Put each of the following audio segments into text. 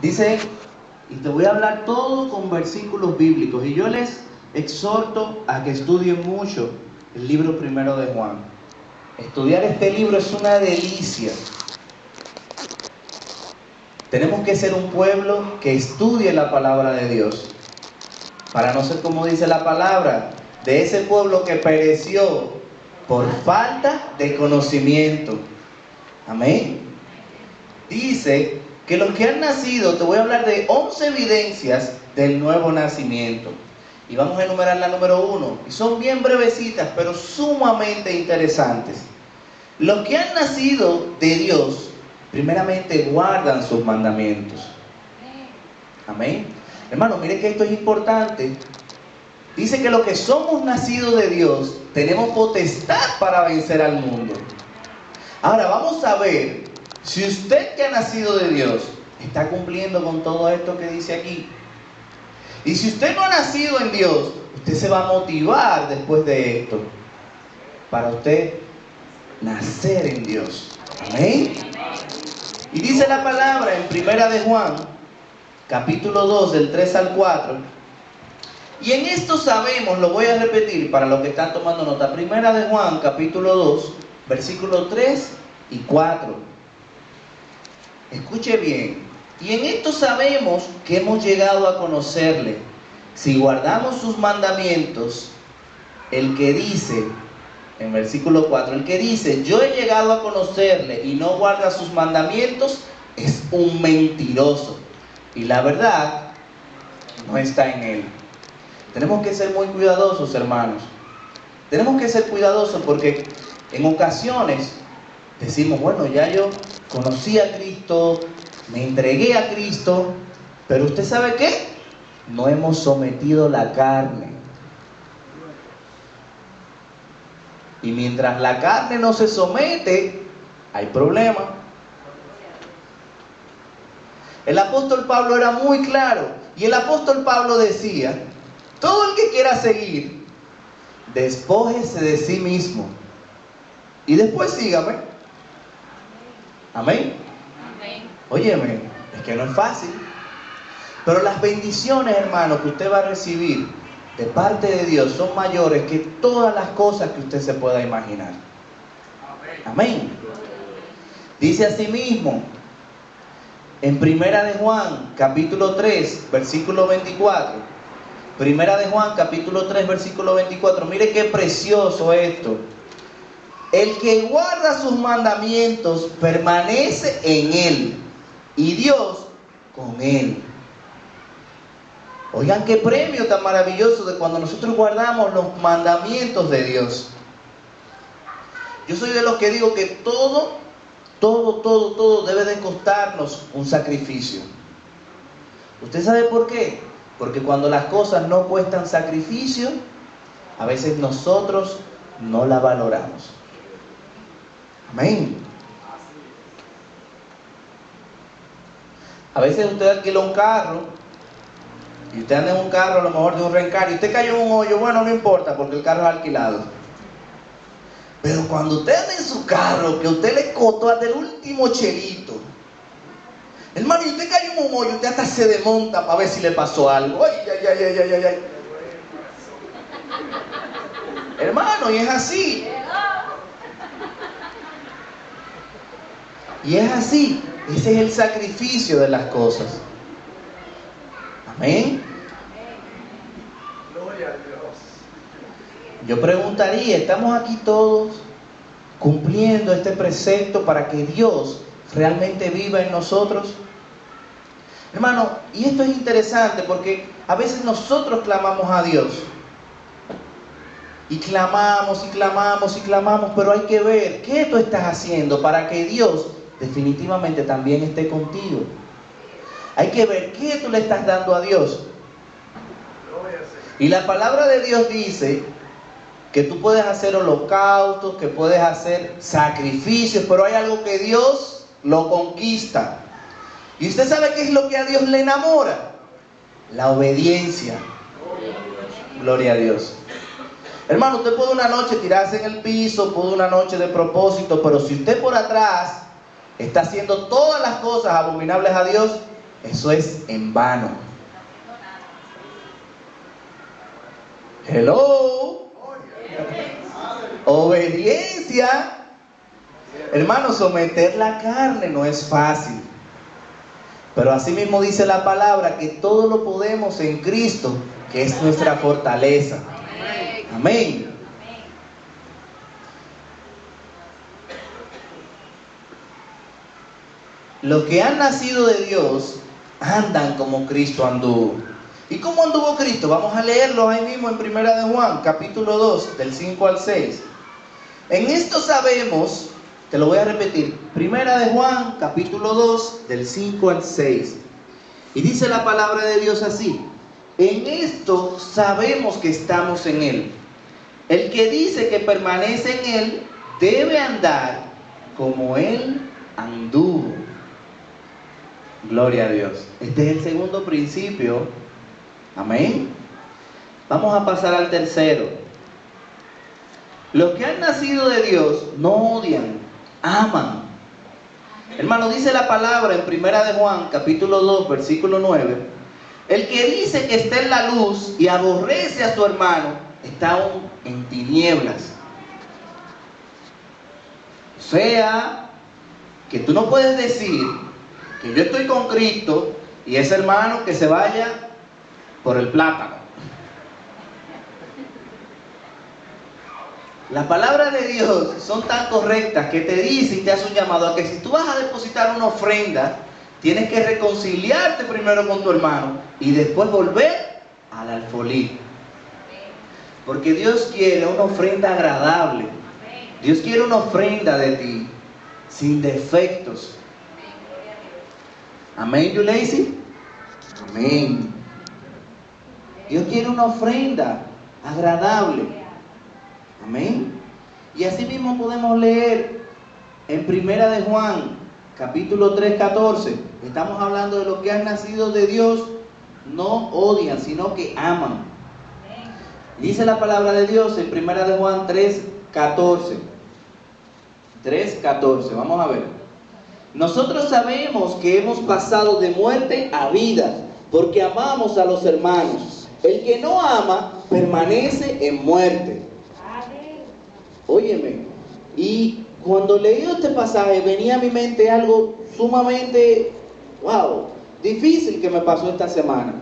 Dice, y te voy a hablar todo con versículos bíblicos, y yo les exhorto a que estudien mucho el libro primero de Juan. Estudiar este libro es una delicia. Tenemos que ser un pueblo que estudie la palabra de Dios, para no ser, como dice la palabra, de ese pueblo que pereció por falta de conocimiento. Amén. Dice que los que han nacido, te voy a hablar de 11 evidencias del nuevo nacimiento. Y vamos a enumerar la número 1. Y son bien brevecitas, pero sumamente interesantes. Los que han nacido de Dios, primeramente guardan sus mandamientos. Amén. Hermano, mire que esto es importante. Dice que los que somos nacidos de Dios, tenemos potestad para vencer al mundo. Ahora vamos a ver si usted que ha nacido de Dios está cumpliendo con todo esto que dice aquí. Y si usted no ha nacido en Dios, usted se va a motivar después de esto para usted nacer en Dios. Amén. Y dice la palabra en Primera de Juan, capítulo 2, del 3 al 4. Y en esto sabemos, lo voy a repetir para los que están tomando nota. Primera de Juan, capítulo 2, versículos 3 y 4. Escuche bien. Y en esto sabemos que hemos llegado a conocerle, si guardamos sus mandamientos. El que dice, en versículo 4, el que dice, yo he llegado a conocerle y no guarda sus mandamientos, es un mentiroso, y la verdad no está en él. Tenemos que ser muy cuidadosos, hermanos. Tenemos que ser cuidadosos porque en ocasiones decimos, bueno, ya yo conocí a Cristo, me entregué a Cristo, pero ¿usted sabe qué? No hemos sometido la carne. Y mientras la carne no se somete, hay problema. El apóstol Pablo era muy claro. Y el apóstol Pablo decía, todo el que quiera seguir, despójese de sí mismo. Y después sígame. Amén. Óyeme, es que no es fácil. Pero las bendiciones, hermano, que usted va a recibir de parte de Dios son mayores que todas las cosas que usted se pueda imaginar. Amén. Dice asimismo en Primera de Juan, capítulo 3, versículo 24. Primera de Juan, capítulo 3, versículo 24. Mire qué precioso esto. El que guarda sus mandamientos permanece en él, y Dios con él. Oigan qué premio tan maravilloso de cuando nosotros guardamos los mandamientos de Dios. Yo soy de los que digo que todo debe de costarnos un sacrificio. ¿Usted sabe por qué? Porque cuando las cosas no cuestan sacrificio, a veces nosotros no la valoramos. Amén. A veces usted alquila un carro y usted anda en un carro a lo mejor de un rencar y usted cayó en un hoyo. Bueno, no importa porque el carro es alquilado. Pero cuando usted anda en su carro, que usted le costó hasta el último chelito, hermano, y usted cayó en un hoyo, usted hasta se desmonta para ver si le pasó algo. Ay. Hermano, y es así. Y es así. Ese es el sacrificio de las cosas. Amén. Gloria a Dios. Yo preguntaría, ¿estamos aquí todos cumpliendo este precepto para que Dios realmente viva en nosotros? Hermano, y esto es interesante porque a veces nosotros clamamos a Dios. Y clamamos, pero hay que ver qué tú estás haciendo para que Dios definitivamente también esté contigo. Hay que ver qué tú le estás dando a Dios. Y la palabra de Dios dice que tú puedes hacer holocaustos, que puedes hacer sacrificios, pero hay algo que Dios lo conquista. ¿Y usted sabe qué es lo que a Dios le enamora? La obediencia. Gloria a Dios. Hermano, usted puede una noche tirarse en el piso, puede una noche de propósito, pero si usted por atrás está haciendo todas las cosas abominables a Dios, eso es en vano. Hello. Obediencia. Hermano, someter la carne no es fácil. Pero así mismo dice la palabra que todo lo podemos en Cristo, que es nuestra fortaleza. Amén. Los que han nacido de Dios andan como Cristo anduvo. ¿Y cómo anduvo Cristo? Vamos a leerlo ahí mismo en 1 de Juan, capítulo 2, del 5 al 6. En esto sabemos, te lo voy a repetir, 1 de Juan, capítulo 2, del 5 al 6. Y dice la palabra de Dios así: en esto sabemos que estamos en Él. El que dice que permanece en Él debe andar como Él anduvo. Gloria a Dios. Este es el segundo principio. Amén. Vamos a pasar al tercero. Los que han nacido de Dios no odian, aman. Hermano, dice la palabra en 1 de Juan, capítulo 2, versículo 9. El que dice que está en la luz y aborrece a su hermano, está aún en tinieblas. O sea, que tú no puedes decir que yo estoy con Cristo y ese hermano que se vaya por el plátano. Las palabras de Dios son tan correctas que te dice y te hace un llamado a que si tú vas a depositar una ofrenda, tienes que reconciliarte primero con tu hermano y después volver al alfolí. Porque Dios quiere una ofrenda agradable. Dios quiere una ofrenda de ti, sin defectos. Amén, Yuleisi. Amén. Dios quiere una ofrenda agradable. Amén. Y así mismo podemos leer en 1 de Juan, capítulo 3, 14. Estamos hablando de los que han nacido de Dios, no odian, sino que aman. Dice la palabra de Dios en 1 de Juan 3, 14. 3, 14. Vamos a ver. Nosotros sabemos que hemos pasado de muerte a vida, porque amamos a los hermanos. El que no ama permanece en muerte. Óyeme, y cuando leí este pasaje venía a mi mente algo sumamente, difícil que me pasó esta semana.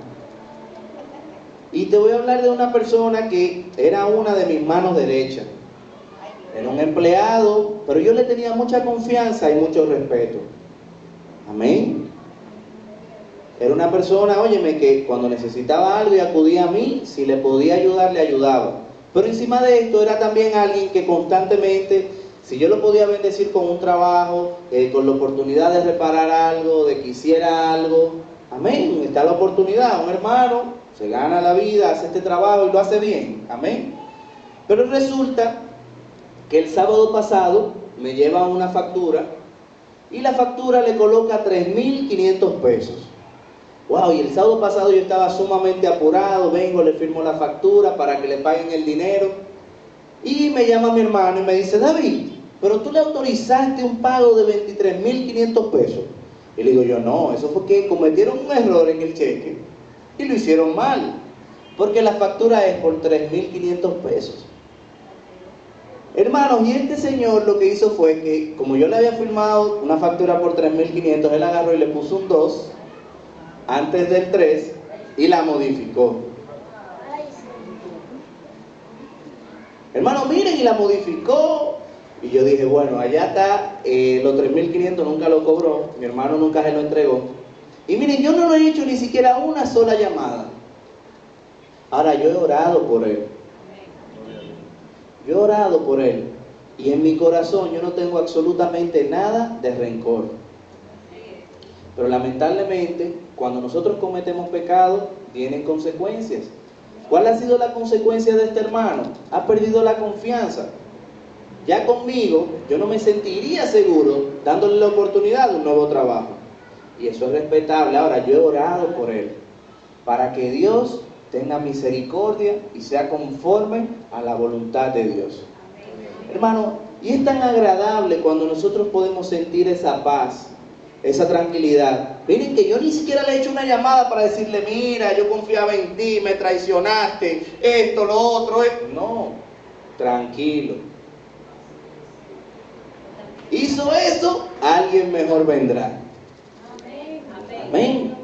Y te voy a hablar de una persona que era una de mis manos derechas. Era un empleado, pero yo le tenía mucha confianza y mucho respeto. Amén. Era una persona, óyeme, que cuando necesitaba algo y acudía a mí, si le podía ayudar, le ayudaba. Pero encima de esto era también alguien que constantemente, si yo lo podía bendecir con un trabajo, con la oportunidad de reparar algo, de que hiciera algo, amén, está la oportunidad. Un hermano se gana la vida, hace este trabajo y lo hace bien, amén. Pero resulta que el sábado pasado me lleva una factura y la factura le coloca 3.500 pesos. Y el sábado pasado yo estaba sumamente apurado, vengo, le firmo la factura para que le paguen el dinero. Y me llama mi hermano y me dice: David, pero tú le autorizaste un pago de 23.500 pesos. Y le digo yo: no, eso fue que cometieron un error en el cheque y lo hicieron mal, porque la factura es por 3.500 pesos. Hermanos, y este señor lo que hizo fue que, como yo le había firmado una factura por 3.500, él agarró y le puso un 2 antes del 3 y la modificó. Hermano, miren, y la modificó. Y yo dije, bueno, allá está, los 3.500 nunca lo cobró, mi hermano nunca se lo entregó. Y miren, yo no lo he hecho ni siquiera una sola llamada. Ahora, yo he orado por él. Yo he orado por él. Y en mi corazón yo no tengo absolutamente nada de rencor. Pero lamentablemente, cuando nosotros cometemos pecado, tienen consecuencias. ¿Cuál ha sido la consecuencia de este hermano? Ha perdido la confianza. Ya conmigo, yo no me sentiría seguro dándole la oportunidad de un nuevo trabajo. Y eso es respetable. Ahora, yo he orado por él, para que Dios tenga misericordia y sea conforme a la voluntad de Dios. Hermano, y es tan agradable cuando nosotros podemos sentir esa paz esa tranquilidad. Miren que yo ni siquiera le he hecho una llamada para decirle, mira, yo confiaba en ti, me traicionaste, esto, lo otro. No, tranquilo. Hizo eso, alguien mejor vendrá. Amén.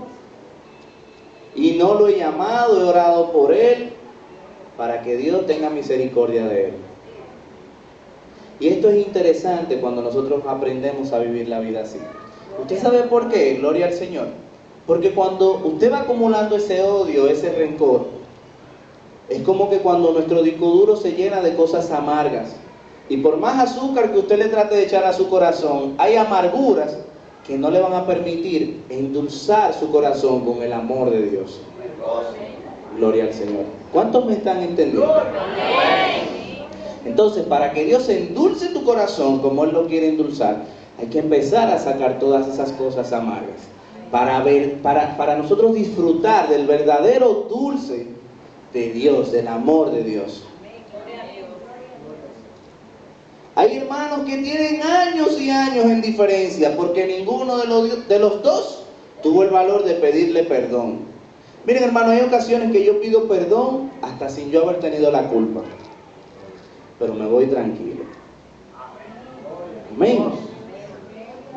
Y no lo he llamado, he orado por él, para que Dios tenga misericordia de él. Y esto es interesante cuando nosotros aprendemos a vivir la vida así. ¿Usted sabe por qué? Gloria al Señor. Porque cuando usted va acumulando ese odio, ese rencor, es como que cuando nuestro disco duro se llena de cosas amargas. Y por más azúcar que usted le trate de echar a su corazón, hay amarguras que no le van a permitir endulzar su corazón con el amor de Dios. Gloria al Señor. ¿Cuántos me están entendiendo? Entonces, para que Dios endulce tu corazón como Él lo quiere endulzar, hay que empezar a sacar todas esas cosas amargas para nosotros disfrutar del verdadero dulce de Dios, del amor de Dios. Hay hermanos que tienen años y años en diferencia porque ninguno de los dos tuvo el valor de pedirle perdón. Miren, hermano, hay ocasiones que yo pido perdón hasta sin yo haber tenido la culpa, pero me voy tranquilo. Amén.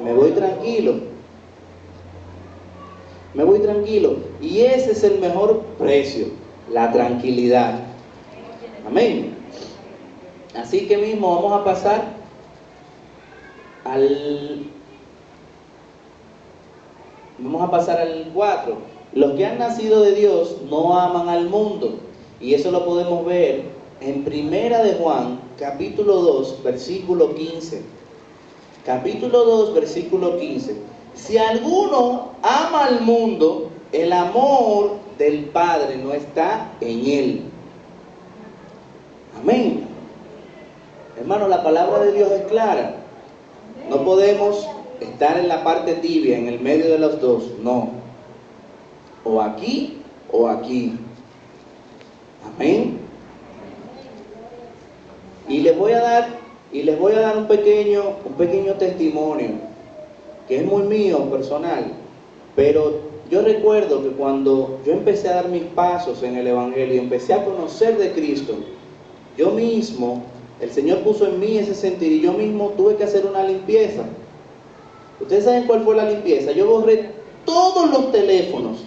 Me voy tranquilo. Me voy tranquilo. Y ese es el mejor precio, la tranquilidad. Amén. Así que mismo vamos a pasar al 4. Los que han nacido de Dios no aman al mundo. Y eso lo podemos ver en Primera de Juan, capítulo 2, versículo 15. Capítulo 2, versículo 15. Si alguno ama al mundo, el amor del Padre no está en él. Amén. Hermano, la palabra de Dios es clara. No podemos estar en la parte tibia, en el medio de los dos. No. O aquí o aquí. Amén. Y les voy a dar un pequeño testimonio que es muy mío, personal. Pero yo recuerdo que cuando yo empecé a dar mis pasos en el Evangelio, empecé a conocer de Cristo, yo mismo, el Señor puso en mí ese sentir y yo mismo tuve que hacer una limpieza. ¿Ustedes saben cuál fue la limpieza? Yo borré todos los teléfonos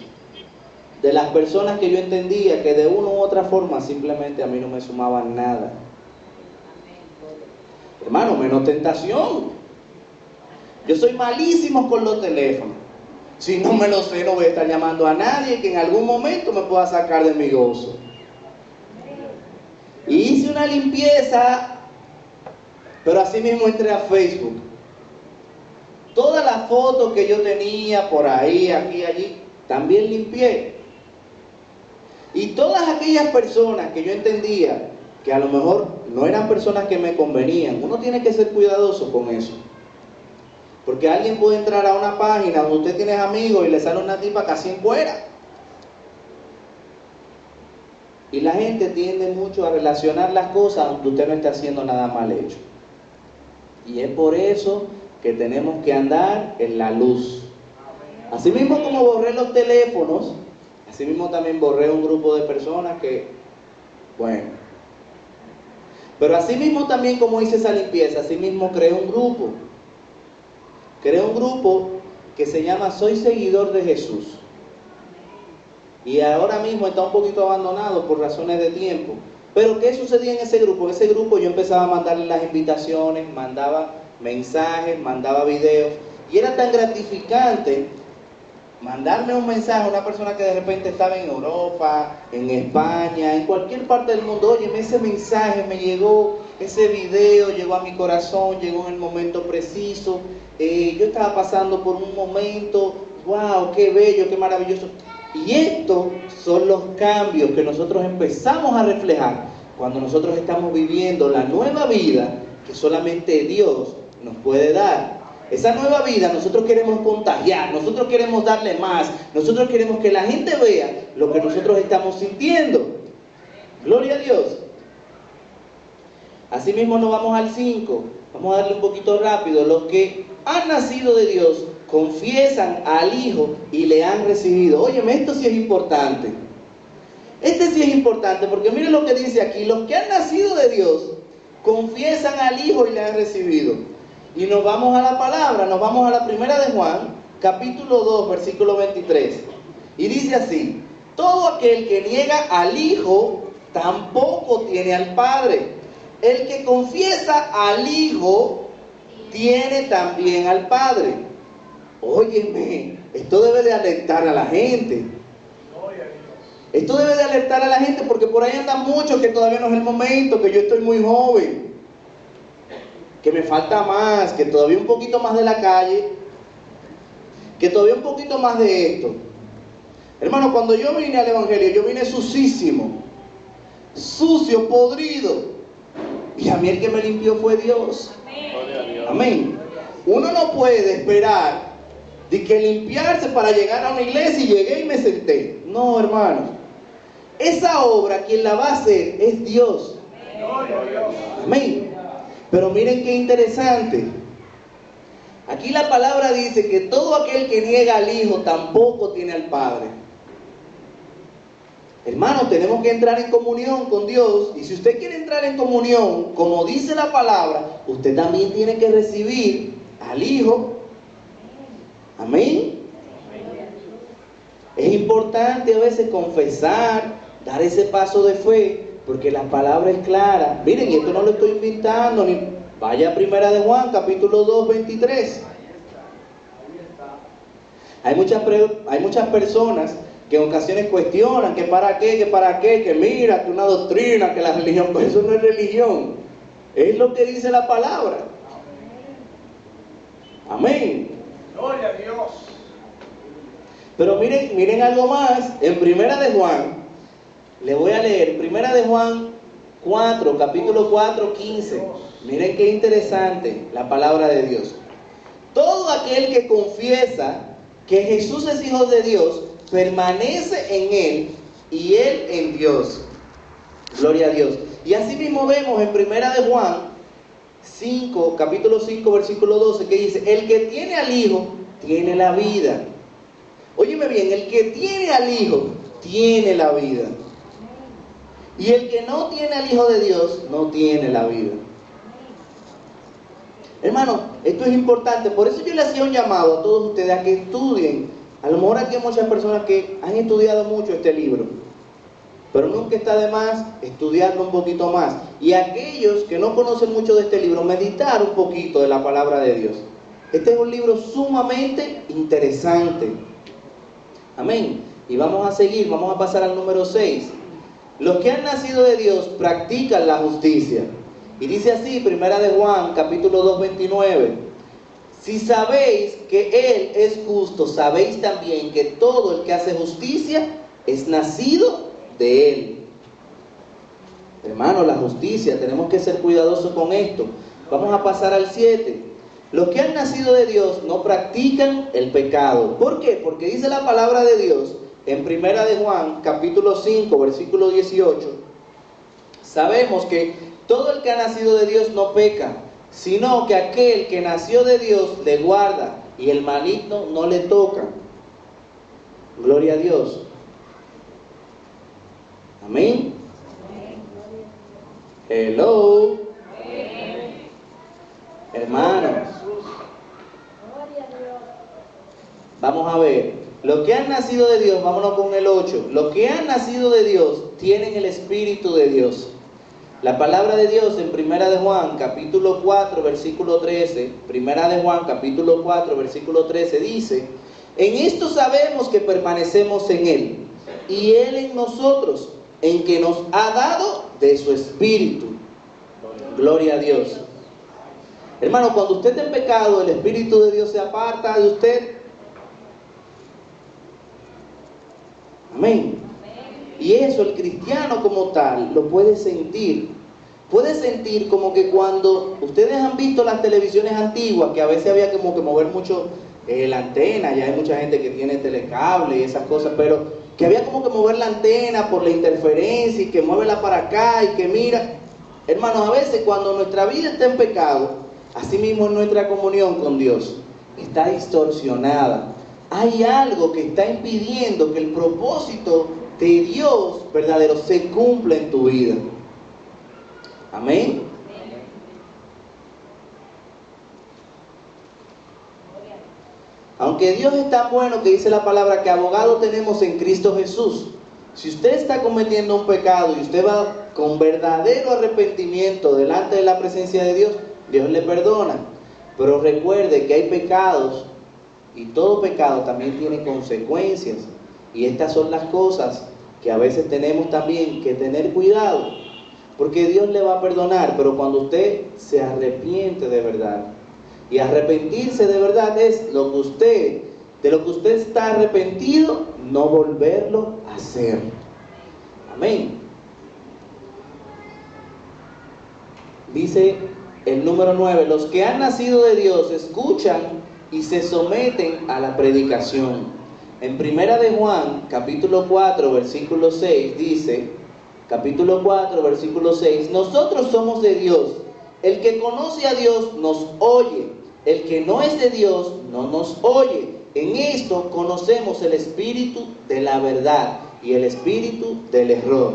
de las personas que yo entendía que de una u otra forma simplemente a mí no me sumaban nada. Hermano, menos tentación. Yo soy malísimo con los teléfonos. Si no me lo sé, no voy a estar llamando a nadie que en algún momento me pueda sacar de mi gozo. Y hice una limpieza, pero así mismo entré a Facebook. Todas las fotos que yo tenía por ahí, aquí, allí, también limpié. Y todas aquellas personas que yo entendía que a lo mejor no eran personas que me convenían, uno tiene que ser cuidadoso con eso. Porque alguien puede entrar a una página donde usted tiene amigos y le sale una tipa casi en cuera. Y la gente tiende mucho a relacionar las cosas aunque usted no esté haciendo nada mal hecho. Y es por eso que tenemos que andar en la luz. Así mismo como borré los teléfonos, así mismo también borré un grupo de personas que, bueno. Pero así mismo también como hice esa limpieza, así mismo creé un grupo. Creé un grupo que se llama Soy Seguidor de Jesús. Y ahora mismo está un poquito abandonado por razones de tiempo. Pero ¿qué sucedía en ese grupo? En ese grupo yo empezaba a mandarle las invitaciones, mandaba mensajes, mandaba videos. Y era tan gratificante mandarme un mensaje a una persona que de repente estaba en Europa, en España, en cualquier parte del mundo. Oye, ese mensaje me llegó, ese video llegó a mi corazón, llegó en el momento preciso. Yo estaba pasando por un momento, wow, qué bello, qué maravilloso. Y estos son los cambios que nosotros empezamos a reflejar cuando nosotros estamos viviendo la nueva vida que solamente Dios nos puede dar. Esa nueva vida nosotros queremos contagiar, nosotros queremos darle más, nosotros queremos que la gente vea lo que nosotros estamos sintiendo. Gloria a Dios. Asimismo nos vamos al 5, vamos a darle un poquito rápido. Los que han nacido de Dios confiesan al Hijo y le han recibido. Óyeme, esto sí es importante. Este sí es importante porque miren lo que dice aquí. Los que han nacido de Dios confiesan al Hijo y le han recibido. Y nos vamos a la palabra, nos vamos a la primera de Juan, capítulo 2, versículo 23. Y dice así: todo aquel que niega al Hijo tampoco tiene al Padre. El que confiesa al Hijo tiene también al Padre. Óyeme, esto debe de alertar a la gente. Esto debe de alertar a la gente porque por ahí andan muchos que todavía no es el momento, que yo estoy muy joven, que me falta más, que todavía un poquito más de la calle, que todavía un poquito más de esto. Hermano, cuando yo vine al Evangelio, yo vine sucísimo, sucio, podrido, y a mí el que me limpió fue Dios. Amén. Uno no puede esperar de que limpiarse para llegar a una iglesia y llegué y me senté. No, hermano. Esa obra, quien la va a hacer es Dios. Amén. Pero miren qué interesante. Aquí la palabra dice que todo aquel que niega al Hijo tampoco tiene al Padre. Hermano, tenemos que entrar en comunión con Dios. Y si usted quiere entrar en comunión, como dice la palabra, usted también tiene que recibir al Hijo. Amén. Es importante a veces confesar, dar ese paso de fe, porque la palabra es clara. Miren, y esto no lo estoy inventando, ni vaya a primera de Juan, capítulo 2, 23. Hay muchas personas que en ocasiones cuestionan que para qué, que mira, que una doctrina, que la religión, pues eso no es religión, es lo que dice la palabra. Amén. Gloria a Dios. Pero miren algo más, en primera de Juan, le voy a leer, primera de Juan 4, capítulo 4, 15, miren qué interesante la palabra de Dios. Todo aquel que confiesa que Jesús es Hijo de Dios, permanece en Él y Él en Dios. Gloria a Dios. Y así mismo vemos en primera de Juan 5, capítulo 5, versículo 12, que dice: el que tiene al Hijo, tiene la vida. Óyeme bien, el que tiene al Hijo, tiene la vida. Y el que no tiene al Hijo de Dios, no tiene la vida. Hermano, esto es importante. Por eso yo le hacía un llamado a todos ustedes a que estudien. A lo mejor aquí hay muchas personas que han estudiado mucho este libro, pero nunca está de más estudiarlo un poquito más. Y aquellos que no conocen mucho de este libro, meditar un poquito de la palabra de Dios. Este es un libro sumamente interesante. Amén. Y vamos a seguir, vamos a pasar al número 6. Los que han nacido de Dios practican la justicia. Y dice así, primera de Juan, capítulo 2, 29. Si sabéis que Él es justo, sabéis también que todo el que hace justicia es nacido de Él. Hermano, la justicia, tenemos que ser cuidadosos con esto. Vamos a pasar al 7. Los que han nacido de Dios no practican el pecado. ¿Por qué? Porque dice la palabra de Dios en primera de Juan, capítulo 5, versículo 18. Sabemos que todo el que ha nacido de Dios no peca, sino que aquel que nació de Dios le guarda y el maligno no le toca. Gloria a Dios. Amén. Hello. Hermanos, vamos a ver. Los que han nacido de Dios, vámonos con el 8. Los que han nacido de Dios tienen el Espíritu de Dios. La palabra de Dios en primera de Juan, capítulo 4, versículo 13. Primera de Juan, capítulo 4, versículo 13 dice: en esto sabemos que permanecemos en Él y Él en nosotros, en que nos ha dado de su Espíritu. Gloria a Dios. Hermano, cuando usted está en pecado, el Espíritu de Dios se aparta de usted. Amén. Y eso el cristiano como tal lo puede sentir. Puede sentir como que cuando ustedes han visto las televisiones antiguas, que a veces había como que mover mucho la antena, ya hay mucha gente que tiene telecable y esas cosas, pero que había como que mover la antena por la interferencia y que muévela para acá y que mira. Hermanos, a veces cuando nuestra vida está en pecado, así mismo es nuestra comunión con Dios. está distorsionada. Hay algo que está impidiendo que el propósito de Dios verdadero se cumpla en tu vida. Amén. Aunque Dios es tan bueno que dice la palabra que abogado tenemos en Cristo Jesús. Si usted está cometiendo un pecado y usted va con verdadero arrepentimiento delante de la presencia de Dios, Dios le perdona. Pero recuerde que hay pecados y todo pecado también tiene consecuencias. Y estas son las cosas que a veces tenemos también que tener cuidado. Porque Dios le va a perdonar, pero cuando usted se arrepiente de verdad. Y arrepentirse de verdad es de lo que usted está arrepentido, no volverlo a hacer. Amén. Dice el número 9, los que han nacido de Dios escuchan y se someten a la predicación. En Primera de Juan, capítulo 4, versículo 6, dice, capítulo 4, versículo 6, nosotros somos de Dios. El que conoce a Dios nos oye. El que no es de Dios no nos oye. En esto conocemos el espíritu de la verdad y el espíritu del error.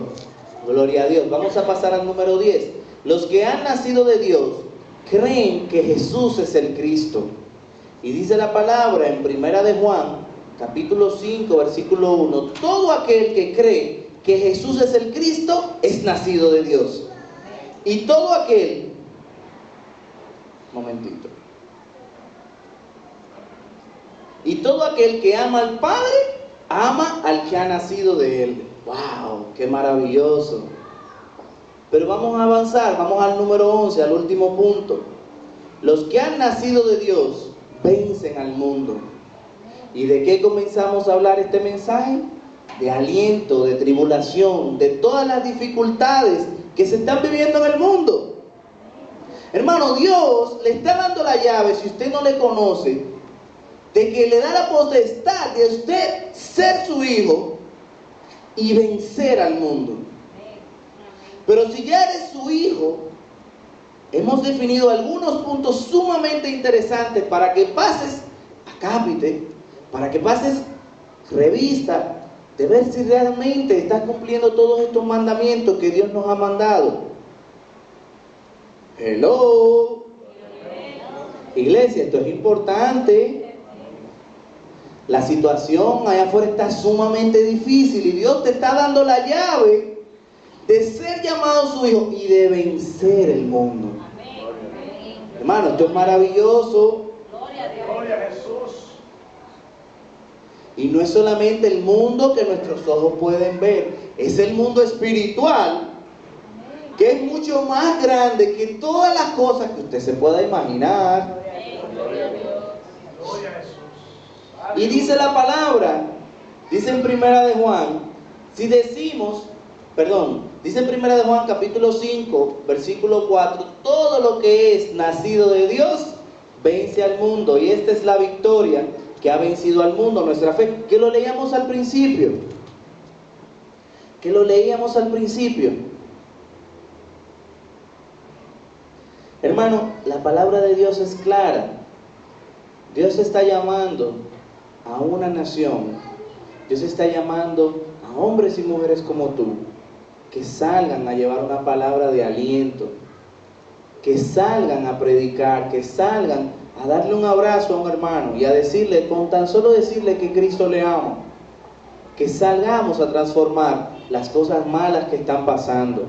Gloria a Dios. Vamos a pasar al número 10. Los que han nacido de Dios creen que Jesús es el Cristo. Y dice la palabra en Primera de Juan, capítulo 5, versículo 1, todo aquel que cree que Jesús es el Cristo es nacido de Dios. Y todo aquel, momentito, y todo aquel que ama al Padre, ama al que ha nacido de Él. ¡Wow! ¡Qué maravilloso! Pero vamos a avanzar, vamos al número 11, al último punto. Los que han nacido de Dios vencen al mundo. ¿Y de qué comenzamos a hablar este mensaje? De aliento, de tribulación, de todas las dificultades que se están viviendo en el mundo. Hermano, Dios le está dando la llave, si usted no le conoce, de que le da la potestad de usted ser su hijo y vencer al mundo. Pero si ya eres su hijo, hemos definido algunos puntos sumamente interesantes para que pases a cápite, para que pases revista, de ver si realmente estás cumpliendo todos estos mandamientos que Dios nos ha mandado. Hello. Iglesia, esto es importante. La situación allá afuera está sumamente difícil y Dios te está dando la llave de ser llamado su hijo y de vencer el mundo. Hermano, esto es maravilloso. Gloria a Jesús. Y no es solamente el mundo que nuestros ojos pueden ver, es el mundo espiritual, que es mucho más grande que todas las cosas que usted se pueda imaginar. Gloria a Jesús. Y dice la palabra, dice en Primera de Juan, dice en Primera de Juan capítulo 5, versículo 4, todo lo que es nacido de Dios vence al mundo, y esta es la victoria que ha vencido al mundo, nuestra fe, que lo leíamos al principio. Hermano, la palabra de Dios es clara. Dios está llamando a una nación, Dios está llamando a hombres y mujeres como tú, que salgan a llevar una palabra de aliento, que salgan a predicar, que salgan a darle un abrazo a un hermano y a decirle, con tan solo decirle que Cristo le ama, que salgamos a transformar las cosas malas que están pasando.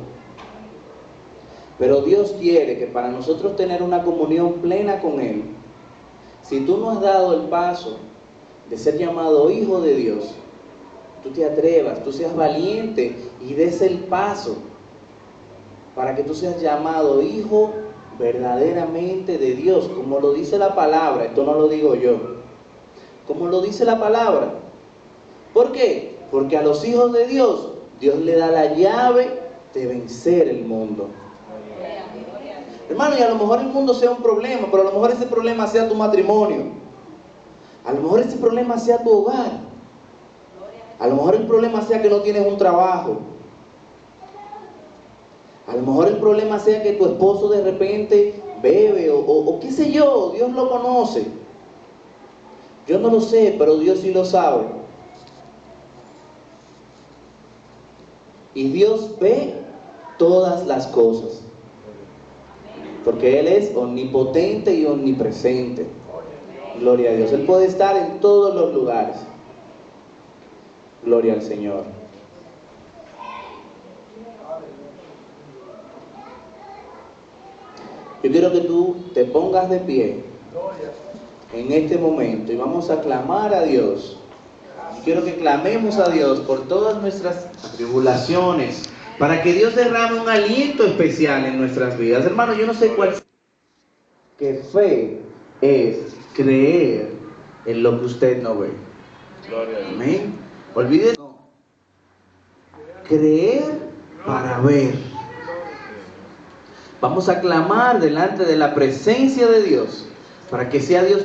Pero Dios quiere que para nosotros tener una comunión plena con Él, si tú no has dado el paso de ser llamado hijo de Dios, tú te atrevas, tú seas valiente y des el paso para que tú seas llamado hijo verdaderamente de Dios, como lo dice la palabra. Esto no lo digo yo, como lo dice la palabra. ¿Por qué? Porque a los hijos de Dios, Dios le da la llave de vencer el mundo. Hermano, y a lo mejor el mundo sea un problema, pero a lo mejor ese problema sea tu matrimonio, a lo mejor ese problema sea tu hogar, a lo mejor el problema sea que no tienes un trabajo, a lo mejor el problema sea que tu esposo de repente bebe o qué sé yo, Dios lo conoce. Yo no lo sé, pero Dios sí lo sabe. Y Dios ve todas las cosas. Porque Él es omnipotente y omnipresente. Gloria a Dios. Él puede estar en todos los lugares. Gloria al Señor. Yo quiero que tú te pongas de pie en este momento y vamos a clamar a Dios. Y quiero que clamemos a Dios por todas nuestras tribulaciones, para que Dios derrame un aliento especial en nuestras vidas. Hermano, yo no sé cuál es. Que fe es creer en lo que usted no ve. Amén. Olvídese. Creer para ver. Vamos a clamar delante de la presencia de Dios para que sea Dios